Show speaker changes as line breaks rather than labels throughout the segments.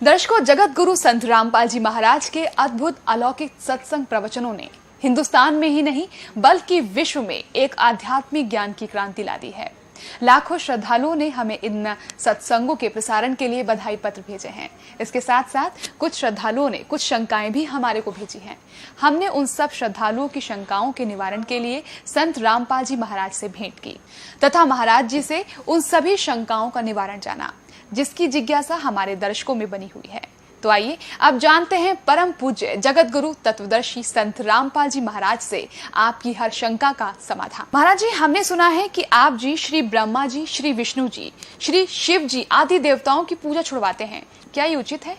दर्शकों, जगत गुरु संत रामपाल जी महाराज के अद्भुत अलौकिक सत्संग प्रवचनों ने हिंदुस्तान में ही नहीं बल्कि विश्व में एक आध्यात्मिक ज्ञान की क्रांति ला दी है। लाखों श्रद्धालुओं ने हमें इन सत्संगों के प्रसारण के लिए बधाई पत्र भेजे हैं। इसके साथ साथ कुछ श्रद्धालुओं ने कुछ शंकाएं भी हमारे को भेजी हैं। हमने उन सब श्रद्धालुओं की शंकाओं के निवारण के लिए संत रामपाल जी महाराज से भेंट की तथा महाराज जी से उन सभी शंकाओं का निवारण जाना, जिसकी जिज्ञासा हमारे दर्शकों में बनी हुई है। तो आइए अब जानते हैं परम पूज्य जगत गुरु तत्वदर्शी संत रामपाल जी महाराज से आपकी हर शंका का समाधान। महाराज जी, हमने सुना है कि आप जी श्री ब्रह्मा जी, श्री विष्णु जी, श्री शिव जी आदि देवताओं की पूजा छुड़वाते हैं, क्या ये उचित है?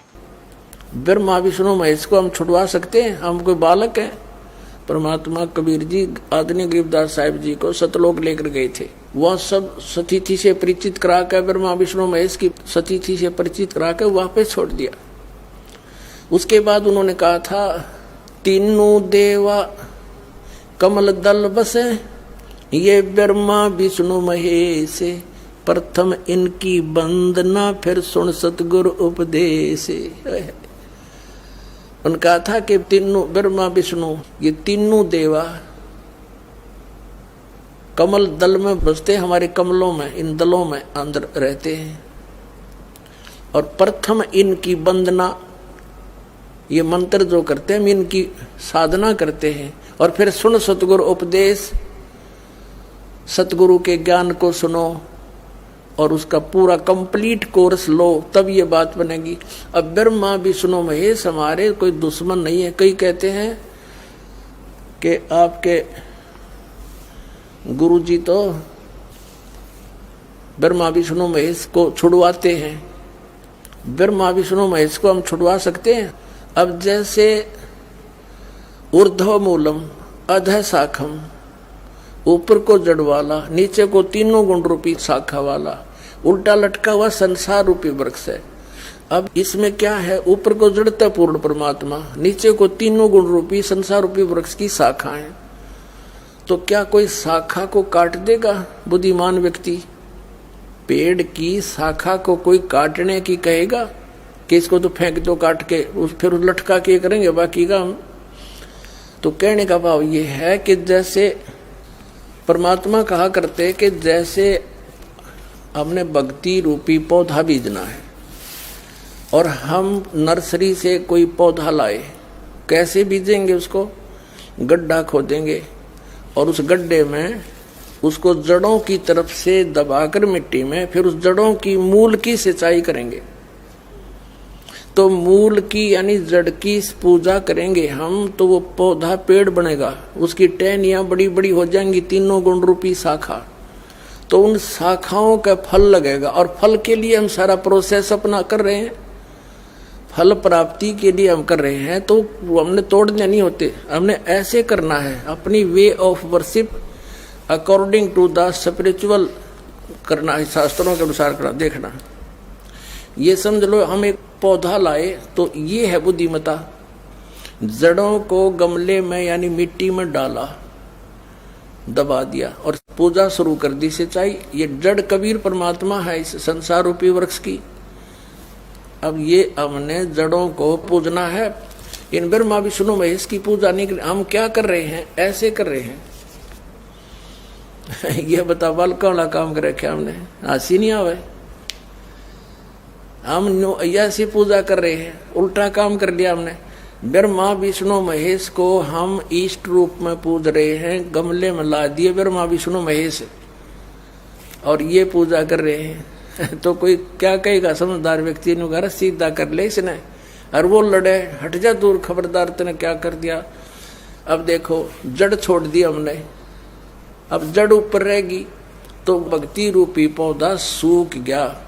ब्रह्मा विष्णु महेश को हम छुड़वा सकते हैं? हम कोई बालक हैं? परमात्मा कबीर जी आदरणीय गरीबदास साहिब जी को सतलोक लेकर गए थे। वह सब सतीथि से परिचित करा कर ब्रह्मा विष्णु महेश की सतीथि से परिचित करा कर वापस छोड़ दिया। उसके बाद उन्होंने कहा था, तीनों देवा कमल दल बसे, ये ब्रह्मा विष्णु महेश, प्रथम इनकी वंदना फिर सुन सतगुरु उपदेश। उन्होंने कहा था कि तीनों ब्रह्मा विष्णु ये तीनों देवा कमल दल में बसते, हमारे कमलों में, इन दलों में अंदर रहते हैं, और प्रथम इनकी वंदना, ये मंत्र जो करते हैं हम इनकी साधना करते हैं, और फिर सुन सतगुरु उपदेश, सतगुरु के ज्ञान को सुनो और उसका पूरा कंप्लीट कोर्स लो, तब ये बात बनेगी। अब ब्रह्मा विष्णु महेश हमारे कोई दुश्मन नहीं है। कई कहते हैं कि आपके गुरु जी तो ब्रह्मा विष्णु महेश को छुड़वाते हैं। ब्रह्मा विष्णु महेश को हम छुड़वा सकते हैं? अब जैसे ऊर्ध्व मूलम अधः शाखम, ऊपर को जड़ वाला, नीचे को तीनों गुण रूपी शाखा वाला, उल्टा लटका हुआ संसार रूपी वृक्ष है। अब इसमें क्या है? ऊपर को जड़ता पूर्ण परमात्मा, नीचे को तीनों गुण रूपी संसार रूपी वृक्ष की शाखा है। तो क्या कोई शाखा को काट देगा बुद्धिमान व्यक्ति? पेड़ की शाखा को कोई काटने की कहेगा कि इसको तो फेंक दो काट के, फिर लटका के करेंगे बाकी का हम? तो कहने का भाव ये है कि जैसे परमात्मा कहा करते कि जैसे हमने भक्ति रूपी पौधा बीजना है और हम नर्सरी से कोई पौधा लाए, कैसे बीजेंगे? उसको गड्ढा खोदेंगे और उस गड्ढे में उसको जड़ों की तरफ से दबाकर मिट्टी में, फिर उस जड़ों की मूल की सिंचाई करेंगे। तो मूल की यानी जड़ की पूजा करेंगे हम, तो वो पौधा पेड़ बनेगा, उसकी टहनियां बड़ी बड़ी हो जाएंगी, तीनों गुण रूपी शाखा। तो उन शाखाओं का फल लगेगा, और फल के लिए हम सारा प्रोसेस अपना कर रहे हैं, फल प्राप्ति के लिए हम कर रहे हैं। तो वो हमने तोड़ने नहीं होते, हमने ऐसे करना है, अपनी way of worship according to the spiritual करना है, शास्त्रों के अनुसार करना। देखना, ये समझ लो हम एक पौधा लाए तो ये है बुद्धिमता। जड़ों को गमले में यानी मिट्टी में डाला, दबा दिया और पूजा शुरू कर दी, सिंचाई। ये जड़ कबीर परमात्मा है इस संसार रूपी वृक्ष की। अब ये हमने जड़ों को पूजना है, इन ब्रह्मा विष्णु महेश की पूजा नहीं कर। हम क्या कर रहे हैं? ऐसे कर रहे हैं। ये बता, बालका वाला काम कर रखे हमने, हंसी नहीं आवे। हम ऐसी पूजा कर रहे हैं, उल्टा काम कर लिया हमने। ब्रह्मा विष्णु महेश को हम इष्ट रूप में पूज रहे हैं, गमले में ला दिए ब्रह्मा विष्णु महेश और ये पूजा कर रहे हैं। तो कोई क्या कहेगा? समझदार व्यक्ति ने घर सीधा कर ले इसने, और वो लड़े, हट जा दूर, खबरदार तूने क्या कर दिया। अब देखो, जड़ छोड़ दी हमने, अब जड़ ऊपर रहेगी तो भक्ति रूपी पौधा सूख गया,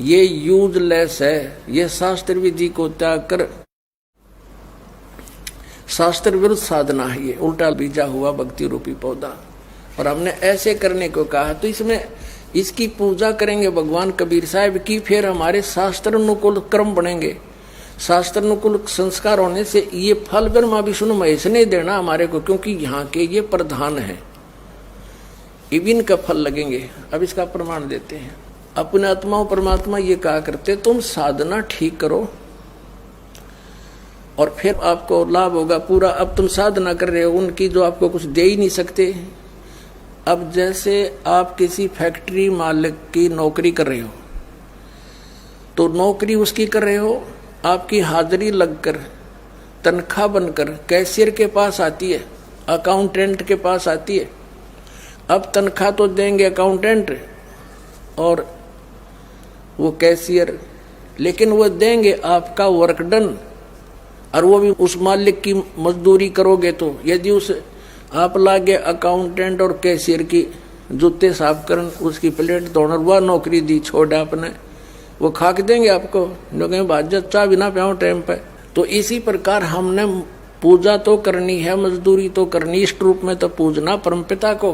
ये यूजलेस है। ये शास्त्र विधि को त्याग कर शास्त्र विरुद्ध साधना है, ये उल्टा बीजा हुआ भक्ति रूपी पौधा। और हमने ऐसे करने को कहा, तो इसमें इसकी पूजा करेंगे भगवान कबीर साहब की, फिर हमारे शास्त्र अनुकूल कर्म बनेंगे। शास्त्र अनुकूल संस्कार होने से ये फल ब्रह्मा विष्णु महेश ने देना हमारे को, क्योंकि यहाँ के ये प्रधान है, इबिन का फल लगेंगे। अब इसका प्रमाण देते हैं। अपने आत्माओं परमात्मा ये कहा करते, तुम साधना ठीक करो, और फिर आपको लाभ होगा पूरा। अब तुम साधना कर रहे हो उनकी जो आपको कुछ दे ही नहीं सकते। अब जैसे आप किसी फैक्ट्री मालिक की नौकरी कर रहे हो, तो नौकरी उसकी कर रहे हो, आपकी हाजिरी लगकर तनख्वाह बनकर कैशियर के पास आती है, अकाउंटेंट के पास आती है। अब तनख्वाह तो देंगे अकाउंटेंट और वो कैशियर, लेकिन वो देंगे आपका वर्क डन, और वो भी उस मालिक की मजदूरी करोगे। तो यदि उस आप लागे अकाउंटेंट और कैशियर की जूते साफ करन, उसकी प्लेट धोना, वह नौकरी दी छोड़ आपने, वो खाक देंगे आपको, लोग बात चाह भी ना पाओ टाइम पे। तो इसी प्रकार हमने पूजा तो करनी है, मजदूरी तो करनी, इष्ट रूप में तो पूजना परमपिता को,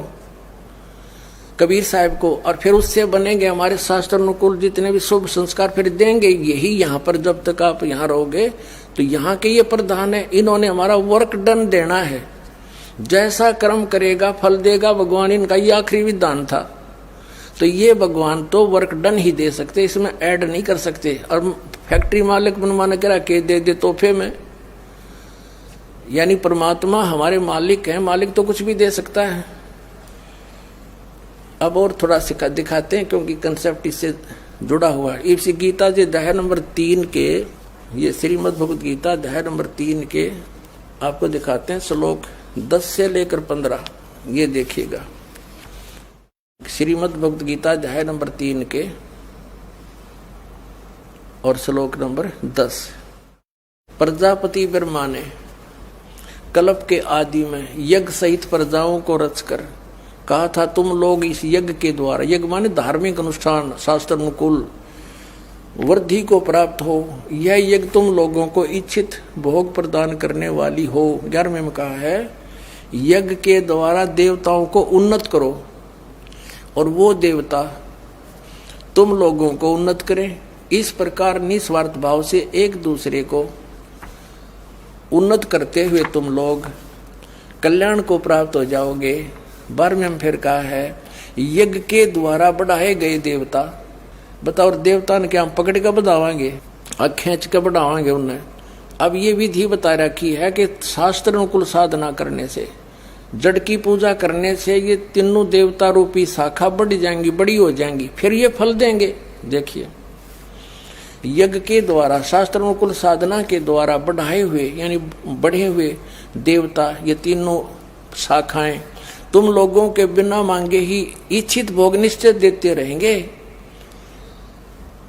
कबीर साहब को, और फिर उससे बनेंगे हमारे शास्त्र अनुकूल जितने भी शुभ संस्कार फिर देंगे। यही यहाँ पर जब तक आप यहाँ रहोगे तो यहाँ के ये प्रधान है, इन्होंने हमारा वर्क डन देना है। जैसा कर्म करेगा फल देगा भगवान, इनका ये आखिरी विधान था। तो ये भगवान तो वर्क डन ही दे सकते, इसमें ऐड नहीं कर सकते। और फैक्ट्री मालिक मनमाना करा के दे तोहफे में, यानी परमात्मा हमारे मालिक हैं, मालिक तो कुछ भी दे सकता है। अब और थोड़ा सिखा दिखाते हैं क्योंकि कंसेप्ट इससे जुड़ा हुआ है। इसी गीता जी अध्याय नंबर 3 के, ये श्रीमद् भगवद गीता अध्याय नंबर 3 के आपको दिखाते हैं श्लोक 10 से लेकर 15। ये देखिएगा, श्रीमद् भगवद गीता अध्याय नंबर 3 के और श्लोक नंबर 10। प्रजापति ब्रह्मा ने कल्प के आदि में यज्ञ सहित प्रजाओं को रचकर कहा था, तुम लोग इस यज्ञ के द्वारा, यज्ञ माने धार्मिक अनुष्ठान, शास्त्र अनुकूल वृद्धि को प्राप्त हो। यह यज्ञ तुम लोगों को इच्छित भोग प्रदान करने वाली हो। 11वें में कहा है, यज्ञ के द्वारा देवताओं को उन्नत करो और वो देवता तुम लोगों को उन्नत करें। इस प्रकार निस्वार्थ भाव से एक दूसरे को उन्नत करते हुए तुम लोग कल्याण को प्राप्त हो जाओगे। 12वें में फिर कहा है, यज्ञ के द्वारा बढ़ाए गए देवता, बताओ देवता ने क्या हम पकड़ कर बढ़ावाएंगे, खींच कर बढ़ावाएंगे उन्हें। अब ये विधि बता रखी है कि शास्त्र अनुकूल साधना करने से, जड़ की पूजा करने से ये तीनों देवता रूपी शाखा बढ़ जाएंगी, बड़ी हो जाएंगी, फिर ये फल देंगे। देखिए, यज्ञ के द्वारा, शास्त्र अनुकूल साधना के द्वारा बढ़ाए हुए यानी बढ़े हुए देवता, ये तीनों शाखाएं तुम लोगों के बिना मांगे ही इच्छित भोग निश्चित देते रहेंगे।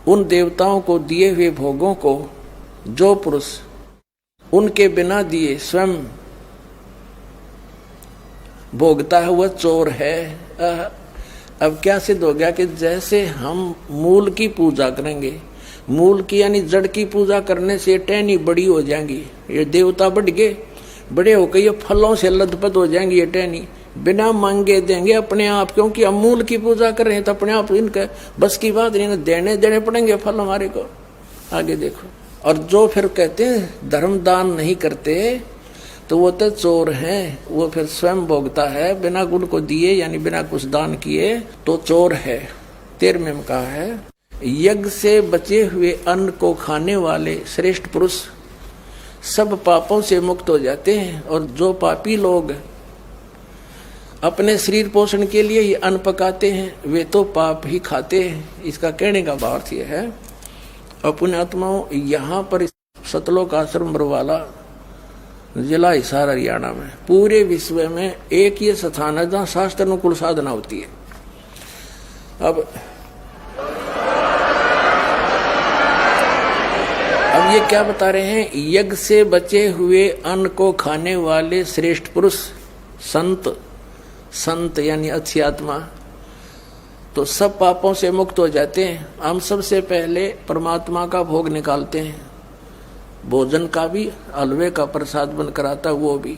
उन देवताओं को दिए हुए भोगों को जो पुरुष उनके बिना दिए स्वयं भोगता है वह चोर है। अब क्या सिद्ध हो गया कि जैसे हम मूल की पूजा करेंगे, मूल की यानी जड़ की पूजा करने से टहनी बड़ी हो जाएंगी, ये देवता बढ़ गए, बड़े होकर ये फलों से लदपद हो जाएंगी, ये टहनी बिना मांगे देंगे अपने आप, क्योंकि हम मूल की पूजा कर रहे हैं तो अपने आप इनका बस की बात नहीं, देने पड़ेंगे फल हमारे को। आगे देखो, और जो फिर कहते हैं धर्म दान नहीं करते तो वो तो चोर हैं, वो फिर स्वयं भोगता है बिना गुण को दिए यानी बिना कुछ दान किए तो चोर है। 13वें में कहा है, यज्ञ से बचे हुए अन्न को खाने वाले श्रेष्ठ पुरुष सब पापों से मुक्त हो जाते हैं, और जो पापी लोग अपने शरीर पोषण के लिए ये अन्न पकाते हैं वे तो पाप ही खाते हैं। इसका कहने का भाव यह है, अपने आत्माओं, यहाँ पर सतलोक आश्रम बरवाला जिला हिसार हरियाणा में पूरे विश्व में एक ये स्थान है जहाँ शास्त्र अनुकूल साधना होती है। अब ये क्या बता रहे हैं, यज्ञ से बचे हुए अन्न को खाने वाले श्रेष्ठ पुरुष संत यानी अच्छी आत्मा तो सब पापों से मुक्त हो जाते हैं। हम सबसे पहले परमात्मा का भोग निकालते हैं, भोजन का भी, हलवे का प्रसाद बनकर आता है वो भी,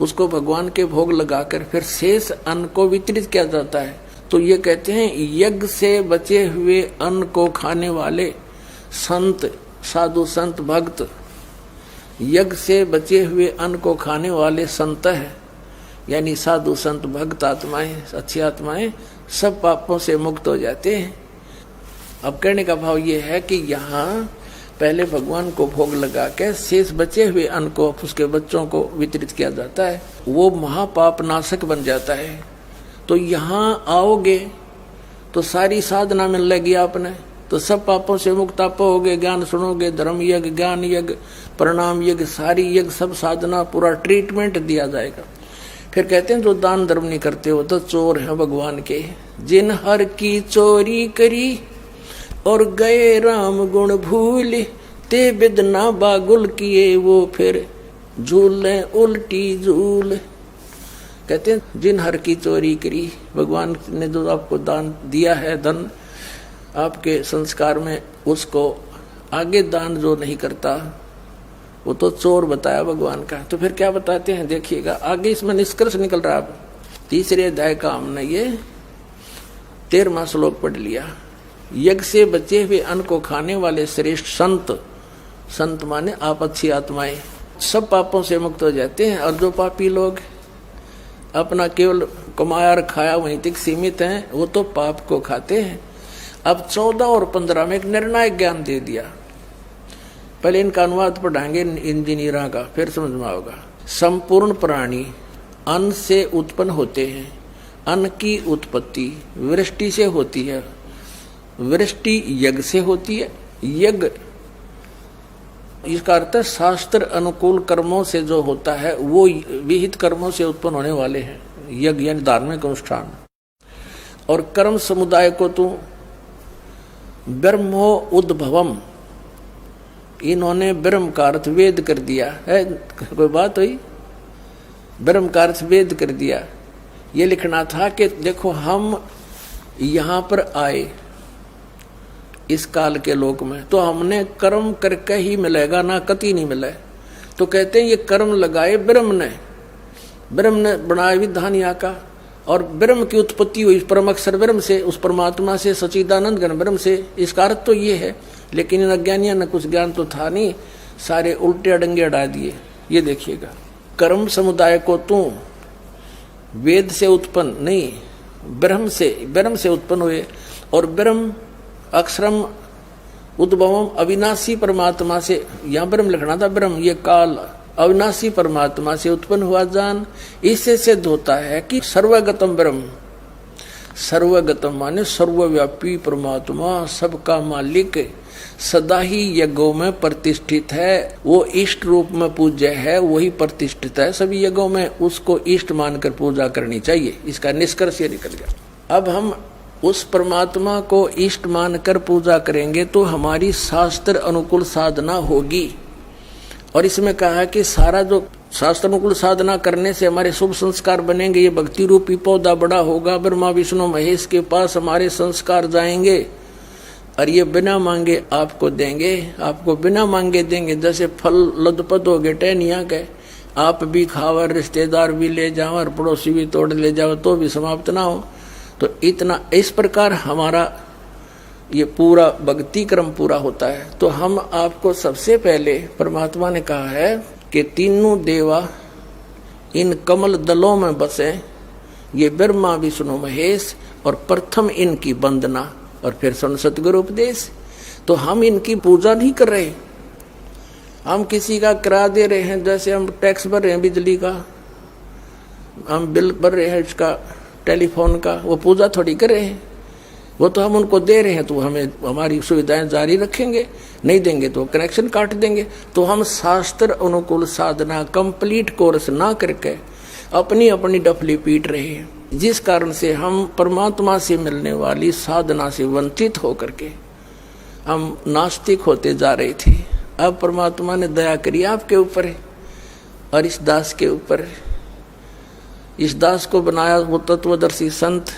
उसको भगवान के भोग लगाकर फिर शेष अन्न को वितरित किया जाता है। तो ये कहते हैं यज्ञ से बचे हुए अन्न को खाने वाले संत, साधु संत भक्त, यज्ञ से बचे हुए अन्न को खाने वाले संत है यानी साधु संत भक्त आत्माएं, अच्छी आत्माएं सब पापों से मुक्त हो जाते हैं। अब कहने का भाव ये है कि यहाँ पहले भगवान को भोग लगा के शेष बचे हुए अन्न को उसके बच्चों को वितरित किया जाता है। वो महापाप नाशक बन जाता है। तो यहाँ आओगे तो सारी साधना मिल लगी आपने, तो सब पापों से मुक्त आप होगे। ज्ञान सुनोगे, धर्म यज्ञ, ज्ञान यज्ञ, प्रणाम यज्ञ, सारी यज्ञ, सब साधना, पूरा ट्रीटमेंट दिया जाएगा। फिर कहते हैं जो दान धर्म नहीं करते हो तो चोर है भगवान के। जिन हर की चोरी करी और गए राम गुण भूल, ते बिदना बागुल किए वो फिर झूले उल्टी झूल। कहते हैं जिन हर की चोरी करी, भगवान ने जो आपको दान दिया है, धन आपके संस्कार में, उसको आगे दान जो नहीं करता वो तो चोर बताया भगवान का। तो फिर क्या बताते हैं देखिएगा, आगे इसमें निष्कर्ष निकल रहा है। तीसरे अध्याय का हमने ये 13वां श्लोक पढ़ लिया। यज्ञ से बचे हुए अन्न को खाने वाले श्रेष्ठ संत, संत माने आप अच्छी आत्माएं, सब पापों से मुक्त हो जाते हैं। और जो पापी लोग अपना केवल कमाया और खाया वहीं तक सीमित हैं, वो तो पाप को खाते हैं। अब 14 और 15 में एक निर्णायक ज्ञान दे दिया। पहले इनका अनुवाद पढ़ाएंगे इंजीनियरों का, फिर समझ में आएगा। संपूर्ण प्राणी अन्न से उत्पन्न होते हैं। अन्न की उत्पत्ति वृष्टि से होती है, वृष्टि यज्ञ से होती है। यज्ञ इसका अर्थ शास्त्र अनुकूल कर्मों से जो होता है वो विहित कर्मों से उत्पन्न होने वाले हैं, यज्ञ यानी धार्मिक अनुष्ठान। और कर्म समुदाय को तो ब्रह्मो उद्भवम, इन्होंने ब्रह्म का अर्थ वेद कर दिया है। कोई बात हुई? ब्रह्म का अर्थ वेद कर दिया। ये लिखना था कि देखो हम यहाँ पर आए इस काल के लोक में, तो हमने कर्म करके ही मिलेगा, ना कति नहीं मिले। तो कहते हैं ये कर्म लगाए ब्रह्म ने बनाया विधान यहाँ का। और ब्रह्म की उत्पत्ति हुई परम अक्षर ब्रह्म से, उस परमात्मा से, सच्चिदानंद घन ब्रह्म से। इसका अर्थ तो ये है, लेकिन इन अज्ञानियों ने कुछ ज्ञान तो था नहीं, सारे उल्टे अडंगे अड़ा दिए। ये देखिएगा, कर्म समुदाय को तू वेद से उत्पन्न नहीं, ब्रह्म से उत्पन्न हुए। और ब्रह्म अक्षरम उद्भवम अविनाशी परमात्मा से, यहाँ ब्रह्म लिखना था, ब्रह्म ये काल अविनाशी परमात्मा से उत्पन्न हुआ जान। इससे सिद्ध होता है कि सर्वगतम ब्रह्म, सर्वगतम माने सर्वव्यापी परमात्मा, सबका मालिक, सदा ही यज्ञों में प्रतिष्ठित है। वो इष्ट रूप में पूज्य है, वही प्रतिष्ठित है सभी यज्ञों में। उसको इष्ट मानकर पूजा करनी चाहिए। इसका निष्कर्ष ये निकल गया। अब हम उस परमात्मा को इष्ट मानकर पूजा करेंगे तो हमारी शास्त्र अनुकूल साधना होगी। और इसमें कहा है कि सारा जो शास्त्र अनुकूल साधना करने से हमारे शुभ संस्कार बनेंगे। ये भक्ति रूपी पौधा बड़ा होगा, ब्रह्मा विष्णु महेश के पास हमारे संस्कार जाएंगे। और ये बिना मांगे आपको देंगे, आपको बिना मांगे देंगे। जैसे फल लदपद हो गए टहनिया के, आप भी खाओ, रिश्तेदार भी ले जाओ और पड़ोसी भी तोड़ ले जाओ तो भी समाप्त ना हो। तो इतना इस प्रकार हमारा ये पूरा भक्ति क्रम पूरा होता है। तो हम आपको सबसे पहले परमात्मा ने कहा है कि तीनों देवा इन कमल दलों में बसे, ये ब्रह्मा विष्णु महेश, और प्रथम इनकी वंदना और फिर सतगुरु उपदेश। तो हम इनकी पूजा नहीं कर रहे, हम किसी का किराया दे रहे हैं। जैसे हम टैक्स भर रहे हैं बिजली का, हम बिल भर रहे हैं इसका टेलीफोन का, वो पूजा थोड़ी कर रहे हैं, वो तो हम उनको दे रहे हैं। तो हमें हमारी सुविधाएं जारी रखेंगे, नहीं देंगे तो कनेक्शन काट देंगे। तो हम शास्त्र अनुकूल साधना कंप्लीट कोर्स ना करके अपनी अपनी डफली पीट रहे हैं, जिस कारण से हम परमात्मा से मिलने वाली साधना से वंचित होकर के हम नास्तिक होते जा रहे थे। अब परमात्मा ने दया करी आपके ऊपर और इस दास के ऊपर। इस दास को बनाया वो तत्वदर्शी संत,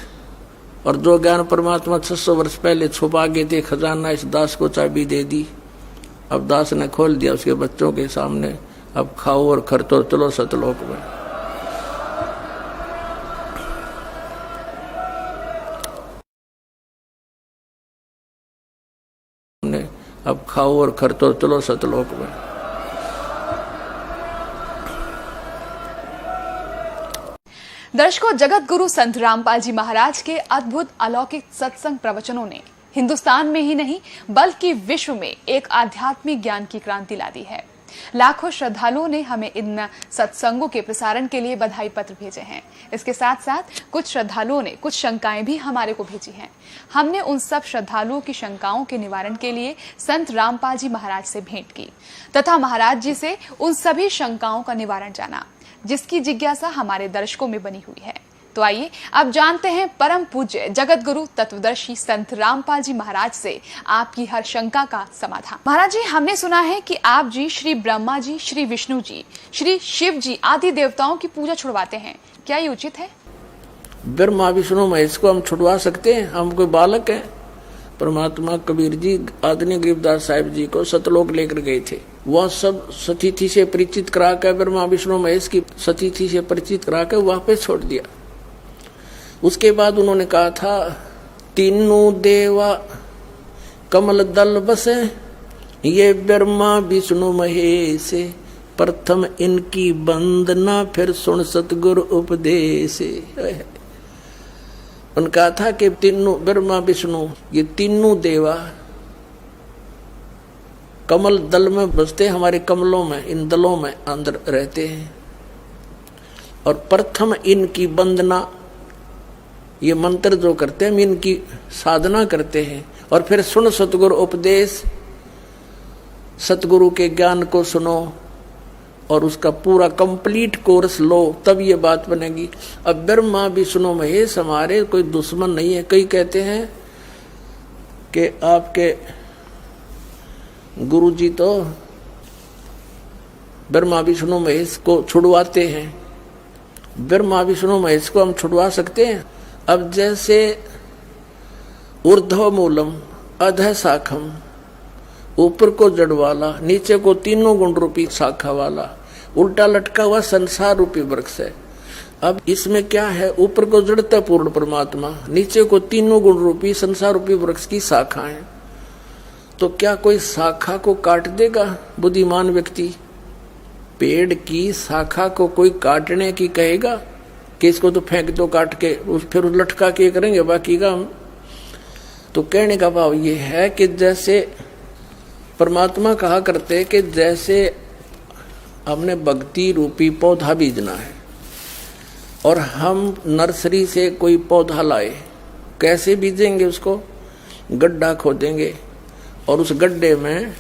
और जो ज्ञान परमात्मा 600 वर्ष पहले छुपा गए थे खजाना, इस दास को चाबी दे दी। अब दास ने खोल दिया उसके बच्चों के सामने। अब खाओ और खर्चो, चलो सतलोक में। अब खाओ और खर्चो, चलो सतलोक में।
दर्शकों, जगत गुरु संत रामपाल जी महाराज के अद्भुत अलौकिक सत्संग प्रवचनों ने हिंदुस्तान में ही नहीं बल्कि विश्व में एक आध्यात्मिक ज्ञान की क्रांति ला दी है। लाखों श्रद्धालुओं ने हमें इन सत्संगों के प्रसारण के लिए बधाई पत्र भेजे हैं। इसके साथ साथ कुछ श्रद्धालुओं ने कुछ शंकाएं भी हमारे को भेजी हैं। हमने उन सब श्रद्धालुओं की शंकाओं के निवारण के लिए संत रामपाल जी महाराज से भेंट की तथा महाराज जी से उन सभी शंकाओं का निवारण जाना, जिसकी जिज्ञासा हमारे दर्शकों में बनी हुई है। तो आइए अब जानते हैं परम पूज्य जगत गुरु तत्वदर्शी संत रामपाल जी महाराज से आपकी हर शंका का समाधान। महाराज जी, हमने सुना है कि आप जी श्री ब्रह्मा जी, श्री विष्णु जी, श्री शिव जी आदि देवताओं की पूजा छुड़वाते हैं, क्या ये उचित है?
ब्रह्मा विष्णु महेश को हम छुड़वा सकते हैं? हम कोई बालक हैं? परमात्मा कबीर जी आदरणीय गरीबदास साहिब जी को सतलोक लेकर गए थे। वह सब सतीथि से परिचित करा कर ब्रह्मा विष्णु महेश की सतीथि से परिचित करा कर वापस छोड़ दिया। उसके बाद उन्होंने कहा था, तीनों देवा कमल दल बसे, ये ब्रह्मा विष्णु महेश, प्रथम इनकी वंदना फिर सुन सतगुरु उपदेश। उन्होंने कहा था कि तीनों ब्रह्मा विष्णु ये तीनों देवा कमल दल में बसते, हमारे कमलों में, इन दलों में अंदर रहते हैं, और प्रथम इनकी वंदना, ये मंत्र जो करते हैं हम इनकी साधना करते हैं, और फिर सुन सतगुरु उपदेश, सतगुरु के ज्ञान को सुनो और उसका पूरा कंप्लीट कोर्स लो, तब ये बात बनेगी। अब ब्रह्मा विष्णु महेश हमारे कोई दुश्मन नहीं है। कई कहते हैं कि आपके गुरु जी तो ब्रह्मा विष्णु महेश को छुड़वाते हैं। ब्रह्मा विष्णु महेश को हम छुड़वा सकते हैं? अब जैसे ऊर्ध्व मूलम अधः शाखम, ऊपर को जड़ वाला, नीचे को तीनों गुण रूपी शाखा वाला, उल्टा लटका हुआ संसार रूपी वृक्ष है। अब इसमें क्या है? ऊपर को जड़ता पूर्ण परमात्मा, नीचे को तीनों गुण रूपी संसार रूपी वृक्ष की शाखा है। तो क्या कोई शाखा को काट देगा बुद्धिमान व्यक्ति? पेड़ की शाखा को कोई काटने की कहेगा कि इसको तो फेंक दो काट के, फिर लटका के करेंगे बाकी काम? तो कहने का भाव ये है कि जैसे परमात्मा कहा करते कि जैसे हमने भक्ति रूपी पौधा बीजना है और हम नर्सरी से कोई पौधा लाए, कैसे बीजेंगे? उसको गड्ढा खोदेंगे और उस गड्ढे में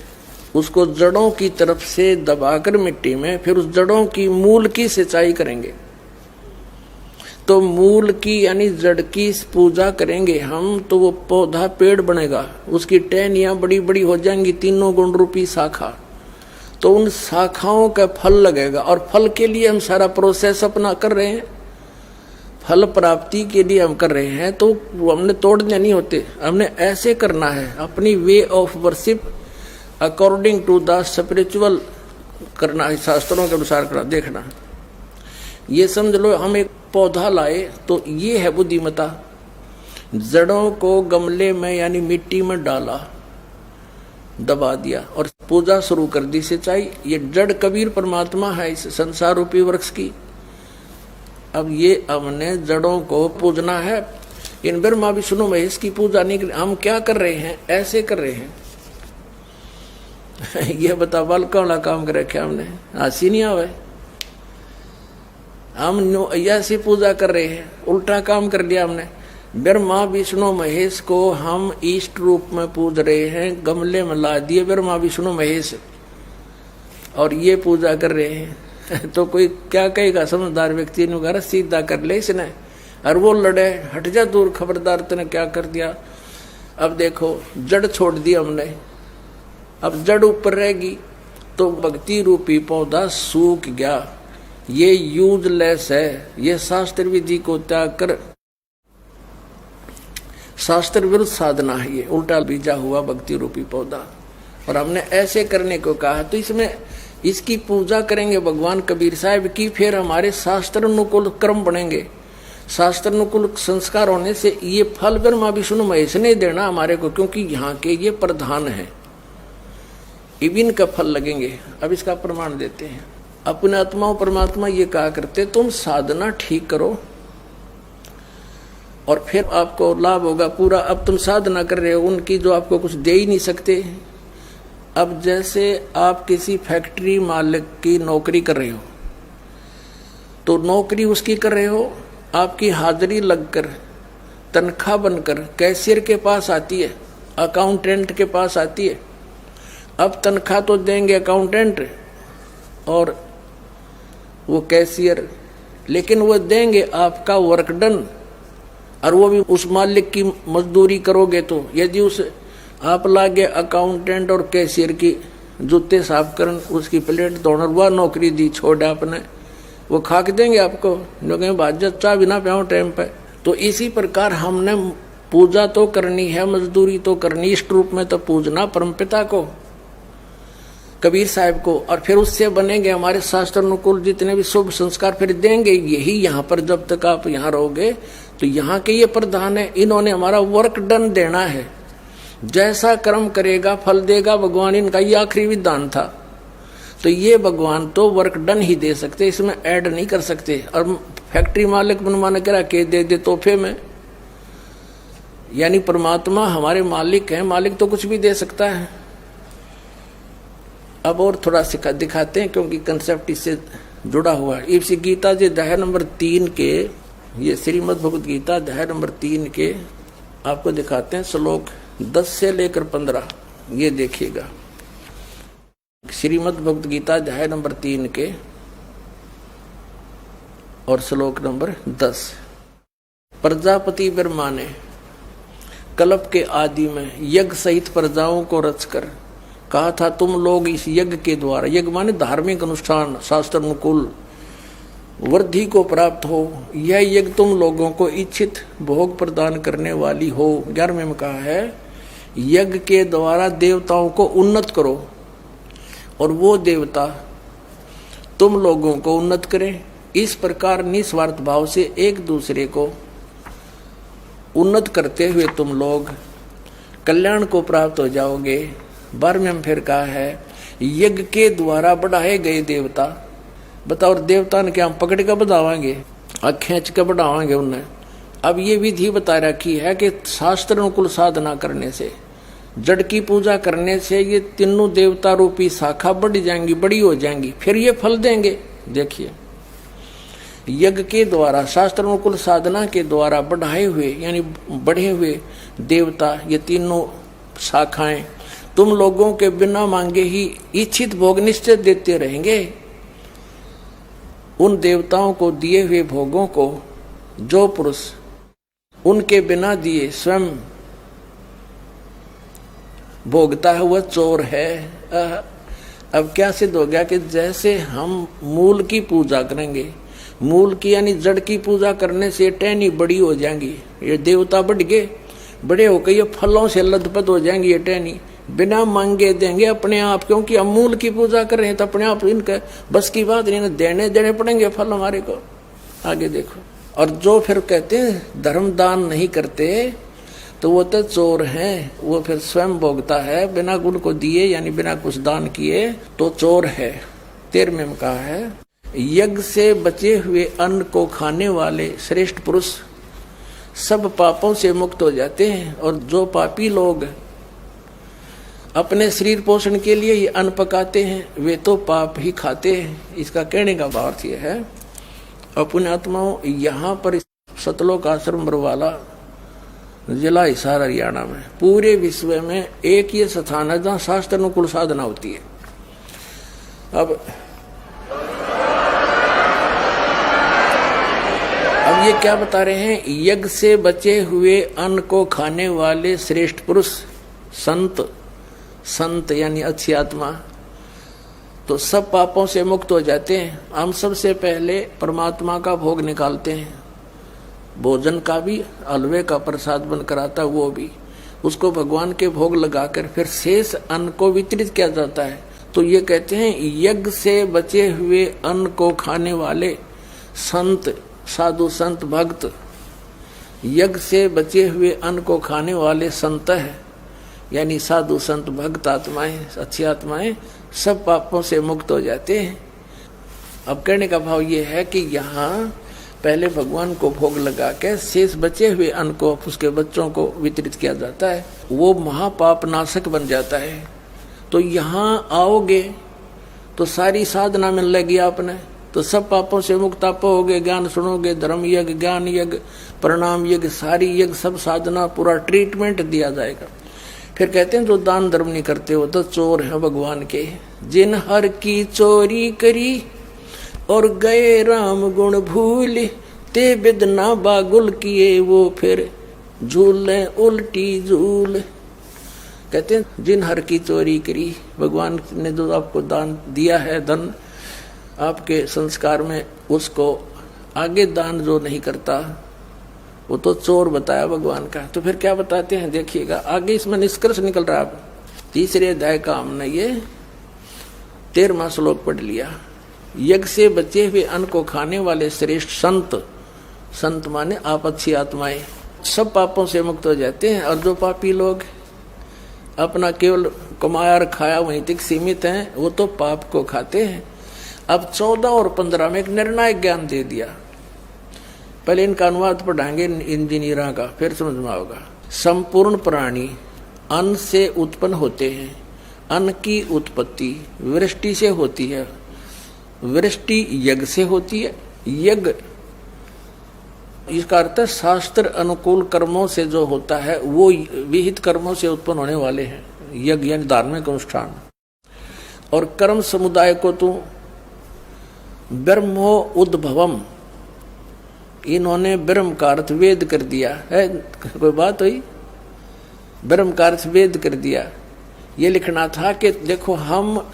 उसको जड़ों की तरफ से दबाकर मिट्टी में, फिर उस जड़ों की मूल की सिंचाई करेंगे। तो मूल की यानी जड़ की पूजा करेंगे हम, तो वो पौधा पेड़ बनेगा, उसकी टहनियां बड़ी बड़ी हो जाएंगी, तीनों गुण रूपी शाखा। तो उन शाखाओं का फल लगेगा, और फल के लिए हम सारा प्रोसेस अपना कर रहे हैं, फल प्राप्ति के लिए हम कर रहे हैं। तो वो हमने तोड़ने नहीं होते, हमने ऐसे करना है, अपनी way of worship according to the spiritual करना है, शास्त्रों के अनुसार करना। देखना, ये समझ लो हम एक पौधा लाए तो ये है बुद्धिमता। जड़ों को गमले में यानी मिट्टी में डाला, दबा दिया और पूजा शुरू कर दी, सिंचाई। ये जड़ कबीर परमात्मा है इस संसार रूपी वृक्ष की। अब ये हमने जड़ों को पूजना है। इन ब्रह्मा विष्णु महेश की पूजा नहीं, हम क्या कर रहे हैं? ऐसे कर रहे हैं। ये बता, बालका वाला काम कर रखे हमने, हंसी नहीं आवे। हम ऐसी पूजा कर रहे हैं, उल्टा काम कर लिया हमने। ब्रह्मा विष्णु महेश को हम इष्ट रूप में पूज रहे हैं, गमले में ला दिए ब्रह्मा विष्णु महेश और ये पूजा कर रहे हैं। तो कोई क्या कहेगा? समझदार व्यक्ति ने घर सीधा कर ले इसने, और वो लड़े, हट जा दूर, खबरदार तूने क्या कर दिया। अब देखो, जड़ छोड़ दी हमने, अब जड़ ऊपर रहेगी तो भक्ति रूपी पौधा सूख गया। ये यूजलेस है, ये शास्त्र विधि को त्याग कर शास्त्र विरुद्ध साधना है, ये उल्टा बीजा हुआ भक्ति रूपी पौधा। और हमने ऐसे करने को कहा, तो इसमें इसकी पूजा करेंगे भगवान कबीर साहब की, फिर हमारे शास्त्र अनुकूल कर्म बनेंगे। शास्त्र अनुकूल संस्कार होने से ये फल ब्रह्मा विष्णु महेश ने देना हमारे को, क्योंकि यहाँ के ये प्रधान है, इविन का फल लगेंगे। अब इसका प्रमाण देते हैं। अपने आत्मा परमात्मा ये कहा करते, तुम साधना ठीक करो और फिर आपको लाभ होगा पूरा। अब तुम साधना कर रहे हो उनकी जो आपको कुछ दे ही नहीं सकते। अब जैसे आप किसी फैक्ट्री मालिक की नौकरी कर रहे हो, तो नौकरी उसकी कर रहे हो, आपकी हाजिरी लगकर तनख्वाह बनकर कैशियर के पास आती है, अकाउंटेंट के पास आती है। अब तनख्वाह तो देंगे अकाउंटेंट और वो कैशियर, लेकिन वो देंगे आपका वर्क डन, और वो भी उस मालिक की मजदूरी करोगे। तो यदि उस आप लागे अकाउंटेंट और कैशियर की जूते साफ करन, उसकी प्लेट धोना, वह नौकरी दी छोड़ आपने, वो खाक देंगे आपको, लोग बाजत चाह बिना प्याओ टाइम पे। तो इसी प्रकार हमने पूजा तो करनी है, मजदूरी तो करनी, इष्ट रूप में तो पूजना परमपिता को, कबीर साहब को, और फिर उससे बनेंगे हमारे शास्त्र अनुकूल जितने भी शुभ संस्कार फिर देंगे। यही यहाँ पर जब तक आप यहाँ रहोगे तो यहाँ के ये प्रधान है, इन्होंने हमारा वर्क डन देना है। जैसा कर्म करेगा फल देगा भगवान, इनका ये आखिरी विधान था। तो ये भगवान तो वर्क डन ही दे सकते, इसमें ऐड नहीं कर सकते। और फैक्ट्री मालिक मनमाना करा के दे तोहफे में, यानी परमात्मा हमारे मालिक हैं, मालिक तो कुछ भी दे सकता है। अब और थोड़ा दिखाते हैं क्योंकि कंसेप्ट इससे जुड़ा हुआ है। इसी गीता जी अध्याय नंबर 3 के, ये श्रीमद् भगवद गीता अध्याय नंबर 3 के आपको दिखाते हैं श्लोक 10 से लेकर 15। ये देखिएगा, श्रीमद् भगवद गीता अध्याय नंबर 3 के और श्लोक नंबर 10। प्रजापति ब्रह्मा ने कल्प के आदि में यज्ञ सहित प्रजाओं को रचकर कहा था, तुम लोग इस यज्ञ के द्वारा, यज्ञ माने धार्मिक अनुष्ठान, शास्त्र अनुकूल वृद्धि को प्राप्त हो। यह यज्ञ तुम लोगों को इच्छित भोग प्रदान करने वाली हो। 11वें में कहा है, यज्ञ के द्वारा देवताओं को उन्नत करो और वो देवता तुम लोगों को उन्नत करें। इस प्रकार निस्वार्थ भाव से एक दूसरे को उन्नत करते हुए तुम लोग कल्याण को प्राप्त हो जाओगे। 12वें में फिर कहा है, यज्ञ के द्वारा बढ़ाए गए देवता, बताओ देवता ने क्या हम पकड़ कर बढ़ावाएंगे, खींच कर बढ़ावाएंगे उन्हें। अब ये विधि बता रखी है कि शास्त्र अनुकूल साधना करने से, जड़ की पूजा करने से ये तीनों देवता रूपी शाखा बढ़ जाएंगी, बड़ी हो जाएंगी, फिर ये फल देंगे। देखिए, यज्ञ के द्वारा, शास्त्र अनुकूल साधना के द्वारा बढ़ाए हुए यानी बढ़े हुए देवता, ये तीनों शाखाएं तुम लोगों के बिना मांगे ही इच्छित भोग निश्चय देते रहेंगे। उन देवताओं को दिए हुए भोगों को जो पुरुष उनके बिना दिए स्वयं भोगता है वह चोर है। अब क्या सिद्ध हो गया कि जैसे हम मूल की पूजा करेंगे, मूल की यानी जड़ की पूजा करने से टहनी बड़ी हो जाएंगी, ये देवता बढ़ गए, बड़े होकर ये फलों से लथपथ हो जाएंगी, ये टहनी बिना मांगे देंगे अपने आप, क्योंकि हम मूल की पूजा कर रहे हैं तो अपने आप इनका बस की बात नहीं, देने पड़ेंगे फल हमारे को। आगे देखो, और जो फिर कहते हैं धर्म दान नहीं करते तो वो तो चोर हैं, वो फिर स्वयं भोगता है बिना गुण को दिए यानी बिना कुछ दान किए तो चोर है। 13वें में कहा है, यज्ञ से बचे हुए अन्न को खाने वाले श्रेष्ठ पुरुष सब पापों से मुक्त हो जाते हैं, और जो पापी लोग अपने शरीर पोषण के लिए ये अन्न पकाते हैं वे तो पाप ही खाते हैं। इसका कहने का भाव यह है, अपने आत्माओं, यहाँ पर सतलोक आश्रम बरवाला जिला हिसार हरियाणा में पूरे विश्व में एक ये स्थान है जहाँ शास्त्र अनुकूल साधना होती है। अब ये क्या बता रहे हैं, यज्ञ से बचे हुए अन्न को खाने वाले श्रेष्ठ पुरुष संत यानी अच्छी आत्मा तो सब पापों से मुक्त हो जाते हैं। हम सबसे पहले परमात्मा का भोग निकालते हैं, भोजन का भी, हलवे का प्रसाद बनकर आता है वो भी, उसको भगवान के भोग लगाकर फिर शेष अन्न को वितरित किया जाता है। तो ये कहते हैं यज्ञ से बचे हुए अन्न को खाने वाले संत, साधु संत भक्त, यज्ञ से बचे हुए अन्न को खाने वाले संत है यानी साधु संत भक्त आत्माएं, अच्छी आत्माएं सब पापों से मुक्त हो जाते हैं। अब कहने का भाव ये है कि यहाँ पहले भगवान को भोग लगा के शेष बचे हुए अन्न को उसके बच्चों को वितरित किया जाता है, वो महापाप नाशक बन जाता है। तो यहाँ आओगे तो सारी साधना मिल लेगी आपने, तो सब पापों से मुक्त आप होगे। ज्ञान सुनोगे, धर्म यज्ञ, ज्ञान यज्ञ, प्रणाम यज्ञ, सारी यज्ञ, सब साधना, पूरा ट्रीटमेंट दिया जाएगा। फिर कहते हैं जो दान धर्म नहीं करते हो तो चोर है भगवान के। जिन हर की चोरी करी और गए राम गुण भूल, ते बिदना बागुल किए वो फिर झूले उल्टी झूल। कहते हैं जिन हर की चोरी करी, भगवान ने जो आपको दान दिया है, धन आपके संस्कार में, उसको आगे दान जो नहीं करता वो तो चोर बताया भगवान का। तो फिर क्या बताते हैं देखिएगा, आगे इसमें निष्कर्ष निकल रहा है। तीसरे अध्याय का हमने ये 13वां श्लोक पढ़ लिया। यज्ञ से बचे हुए अन्न को खाने वाले श्रेष्ठ संत, संत माने आप अच्छी आत्माएं, सब पापों से मुक्त हो जाते हैं। और जो पापी लोग अपना केवल कमाया और खाया वहीं तक सीमित हैं, वो तो पाप को खाते हैं। अब 14 और 15 में एक निर्णायक ज्ञान दे दिया। पहले इनका अनुवाद पढ़ाएंगे इंजीनियरों का, फिर समझ में आएगा। संपूर्ण प्राणी अन्न से उत्पन्न होते हैं। अन्न की उत्पत्ति वृष्टि से होती है, वृष्टि यज्ञ से होती है। यज्ञ इसका अर्थ शास्त्र अनुकूल कर्मों से जो होता है वो विहित कर्मों से उत्पन्न होने वाले हैं, यज्ञ यानी धार्मिक अनुष्ठान। और कर्म समुदाय को तो ब्रह्मो उद्भवम, इन्होंने ब्रह्म का अर्थ वेद कर दिया है। कोई बात हुई? ब्रह्म का अर्थ वेद कर दिया। ये लिखना था कि देखो हम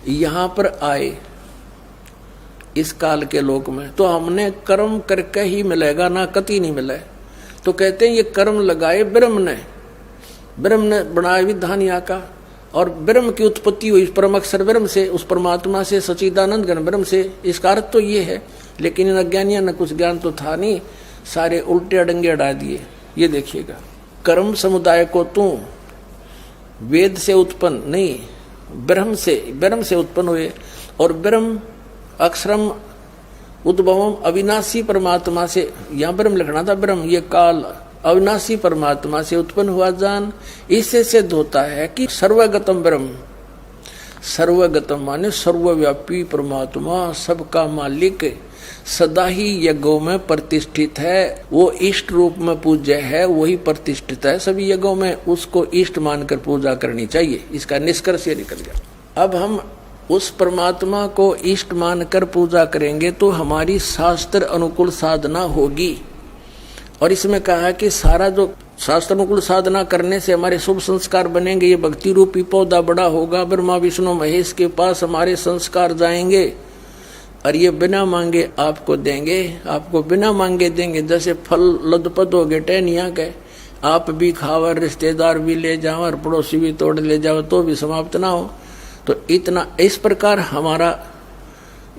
यहाँ पर आए इस काल के लोक में, तो हमने कर्म करके ही मिलेगा, ना कति नहीं मिले। तो कहते हैं ये कर्म लगाए ब्रह्म ने बनाया विधान यहाँ का, और ब्रह्म की उत्पत्ति हुई परम अक्षर ब्रह्म से, उस परमात्मा से, सच्चिदानंद घन ब्रह्म से। इसका अर्थ तो ये है, लेकिन इन अज्ञानियों ने कुछ ज्ञान तो था नहीं, सारे उल्टे अडंगे अड़ा दिए। ये देखिएगा, कर्म समुदाय को तू वेद से उत्पन्न नहीं, ब्रह्म से उत्पन्न हुए। और ब्रह्म अक्षरम उद्भवम अविनाशी परमात्मा से, यहाँ ब्रह्म लिखना था, ब्रह्म ये काल अविनाशी परमात्मा से उत्पन्न हुआ जान। इससे सिद्ध होता है कि सर्वगतम ब्रह्म, सर्वगतम माने सर्वव्यापी परमात्मा, सबका मालिक, सदा ही यज्ञों में प्रतिष्ठित है। वो इष्ट रूप में पूज्य है, वही प्रतिष्ठित है सभी यज्ञों में, उसको इष्ट मानकर पूजा करनी चाहिए। इसका निष्कर्ष ये निकल गया। अब हम उस परमात्मा को इष्ट मानकर पूजा करेंगे तो हमारी शास्त्र अनुकूल साधना होगी। और इसमें कहा है कि सारा जो शास्त्र अनुकूल साधना करने से हमारे शुभ संस्कार बनेंगे। ये भक्ति रूपी पौधा बड़ा होगा, ब्रह्मा विष्णु महेश के पास हमारे संस्कार जाएंगे, और ये बिना मांगे आपको देंगे, आपको बिना मांगे देंगे। जैसे फल लदपद हो गए टहनिया के, आप भी खाओ, रिश्तेदार भी ले जाओ, और पड़ोसी भी तोड़ ले जाओ तो भी समाप्त ना हो। तो इतना इस प्रकार हमारा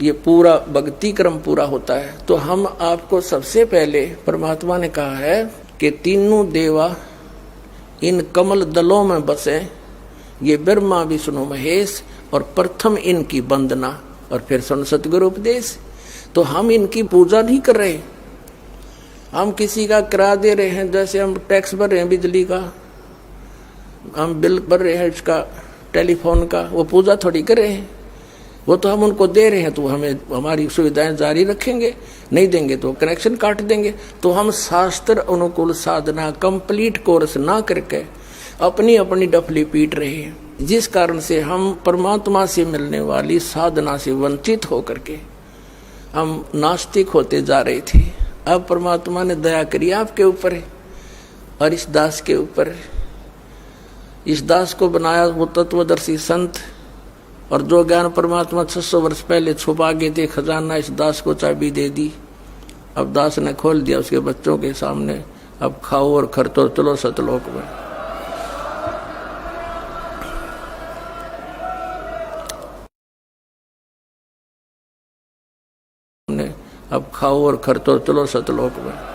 ये पूरा भक्ति क्रम पूरा होता है। तो हम आपको सबसे पहले परमात्मा ने कहा है कि तीनों देवा इन कमल दलों में बसे, ये ब्रह्मा विष्णु महेश, और प्रथम इनकी वंदना और फिर सतगुरु उपदेश। तो हम इनकी पूजा नहीं कर रहे, हम किसी का किराया दे रहे हैं। जैसे हम टैक्स भर रहे हैं बिजली का, हम बिल भर रहे हैं इसका टेलीफोन का, वो पूजा थोड़ी कर रहे हैं, वो तो हम उनको दे रहे हैं। तो हमें हमारी सुविधाएं जारी रखेंगे, नहीं देंगे तो कनेक्शन काट देंगे। तो हम शास्त्र अनुकूल साधना कंप्लीट कोर्स ना करके अपनी अपनी डफली पीट रहे हैं, जिस कारण से हम परमात्मा से मिलने वाली साधना से वंचित होकर के हम नास्तिक होते जा रहे थे। अब परमात्मा ने दया करी आपके ऊपर और इस दास के ऊपर। इस दास को बनाया वो तत्वदर्शी संत, और जो ज्ञान परमात्मा 600 वर्ष पहले छुपा गए थे खजाना, इस दास को चाबी दे दी। अब दास ने खोल दिया उसके बच्चों के सामने। अब खाओ और खर्चो, चलो सतलोक में। अब खाओ और खर्चो, चलो सतलोक में।